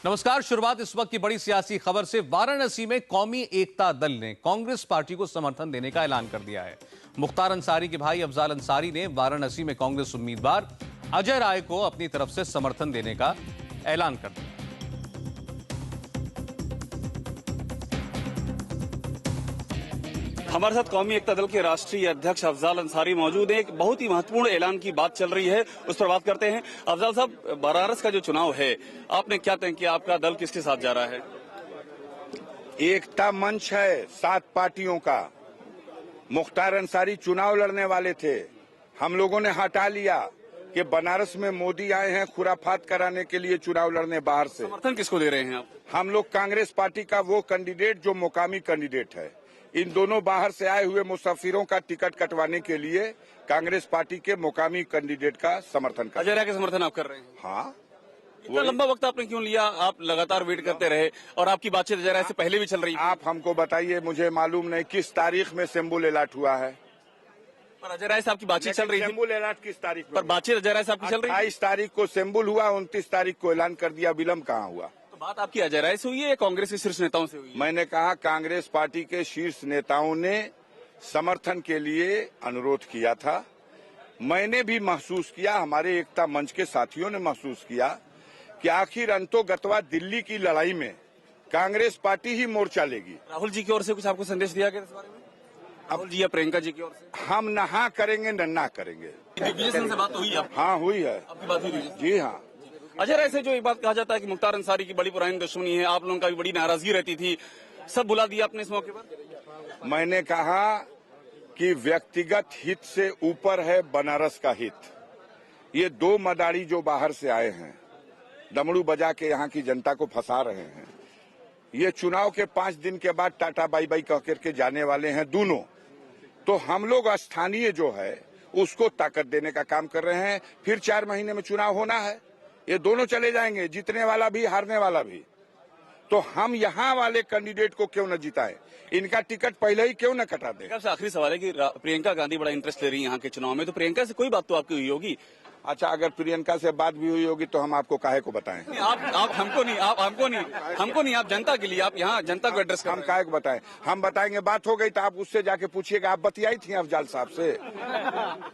नमस्कार। शुरुआत इस वक्त की बड़ी सियासी खबर से। वाराणसी में कौमी एकता दल ने कांग्रेस पार्टी को समर्थन देने का ऐलान कर दिया है। मुख्तार अंसारी के भाई अफजाल अंसारी ने वाराणसी में कांग्रेस उम्मीदवार अजय राय को अपनी तरफ से समर्थन देने का ऐलान कर दिया। हमारे साथ कौमी एकता दल के राष्ट्रीय अध्यक्ष अफजाल अंसारी मौजूद हैं। एक बहुत ही महत्वपूर्ण ऐलान की बात चल रही है, उस पर बात करते हैं। अफजाल साहब, बनारस का जो चुनाव है, आपने क्या तय किया? आपका दल किसके साथ जा रहा है? एकता मंच है 7 पार्टियों का। मुख्तार अंसारी चुनाव लड़ने वाले थे, हम लोगों ने हटा लिया कि बनारस में मोदी आए हैं खुराफात कराने के लिए चुनाव लड़ने बाहर से। समर्थन किसको दे रहे हैं आप? हम लोग कांग्रेस पार्टी का वो कैंडिडेट जो मुकामी कैंडिडेट है। इन दोनों बाहर से आए हुए मुसाफिरों का टिकट कटवाने के लिए कांग्रेस पार्टी के मुकामी कैंडिडेट का समर्थन कर। अजय राय का समर्थन आप कर रहे हैं? हाँ। इतना लंबा वक्त आपने क्यों लिया? आप लगातार वेट करते रहे और आपकी बातचीत अजय राय से पहले भी चल रही है। आप हमको बताइए, मुझे मालूम नहीं किस तारीख में सिंबल अलॉट हुआ है। पर अजय राय से आपकी बातचीत चल रही है। सिंबल अलॉट किस तारीख में? पर बातचीत अजय राय से आपकी चल रही है। 28 तारीख को सिंबल हुआ, 29 तारीख को ऐलान कर दिया। विलम्ब कहाँ हुआ? बात आपकी अजय राय से हुई है या कांग्रेस के शीर्ष नेताओं से हुई है? मैंने कहा कांग्रेस पार्टी के शीर्ष नेताओं ने समर्थन के लिए अनुरोध किया था। मैंने भी महसूस किया, हमारे एकता मंच के साथियों ने महसूस किया कि आखिर अंतोगत्वा दिल्ली की लड़ाई में कांग्रेस पार्टी ही मोर्चा लेगी। राहुल जी की ओर से कुछ आपको संदेश दिया गया इस बारे में? राहुल जी या प्रियंका जी की ओर से? हम नहा करेंगे नन्ना करेंगे। दिग्विजय सिंह से बात हुई है? हाँ हुई है। आपकी बात हुई? जी हाँ। अजय राय से जो एक बात कहा जाता है कि मुख्तार अंसारी की बड़ी पुरानी दुश्मनी है, आप लोगों का भी बड़ी नाराजगी रहती थी, सब बुला दिया आपने इस मौके पर? मैंने कहा कि व्यक्तिगत हित से ऊपर है बनारस का हित। ये 2 मदारी जो बाहर से आए हैं, डमरू बजा के यहाँ की जनता को फंसा रहे हैं, ये चुनाव के 5 दिन के बाद टाटा बाई बाई कह करके जाने वाले हैं दोनों। तो हम लोग स्थानीय जो है उसको ताकत देने का काम कर रहे हैं। फिर 4 महीने में चुनाव होना है, ये दोनों चले जाएंगे, जीतने वाला भी हारने वाला भी। तो हम यहाँ वाले कैंडिडेट को क्यों न जिताएं? इनका टिकट पहले ही क्यों न कटा दें? आखिरी सवाल है कि प्रियंका गांधी बड़ा इंटरेस्ट ले रही है यहाँ के चुनाव में, तो प्रियंका से कोई बात तो आपकी हुई होगी? अच्छा, अगर प्रियंका से बात भी हुई होगी तो हम आपको काहे को बताएं? आप हमको नहीं, आप जनता के लिए, आप यहाँ जनता को एड्रेस। हम काहे को बताएं? हम बताएंगे। बात हो गई तो आप उससे जाके पूछिएगा, आप बतियाई थी अफजाल साहब से,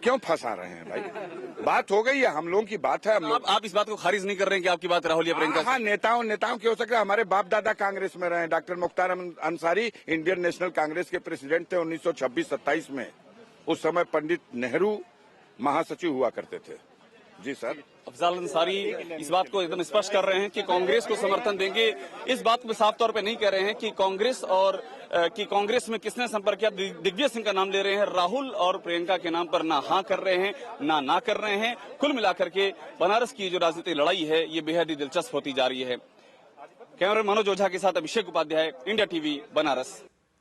क्यों फंसा रहे हैं भाई? बात हो गई है, हम लोगों की बात है। आप इस बात को खारिज नहीं कर रहे हैं कि आपकी बात राहुल या प्रियंका? हाँ, नेताओं की हो सकता है। हमारे बाप दादा कांग्रेस में रहे। Doctor Mukhtar Ansari Indian national Congress के प्रेसिडेंट थे 1926-27 में। उस समय पंडित नेहरू महासचिव हुआ करते थे। जी सर। अफजाल अंसारी इस बात को एकदम स्पष्ट कर रहे हैं कि कांग्रेस को समर्थन देंगे। इस बात को साफ तौर पे नहीं कह रहे हैं कि कांग्रेस में किसने संपर्क किया। दिग्विजय सिंह का नाम ले रहे हैं, राहुल और प्रियंका के नाम पर ना हाँ कर रहे हैं ना कर रहे हैं। कुल मिलाकर के बनारस की जो राजनीतिक लड़ाई है ये बेहद ही दिलचस्प होती जा रही है। कैमरा मनोज ओझा के साथ अभिषेक उपाध्याय, इंडिया टीवी, बनारस।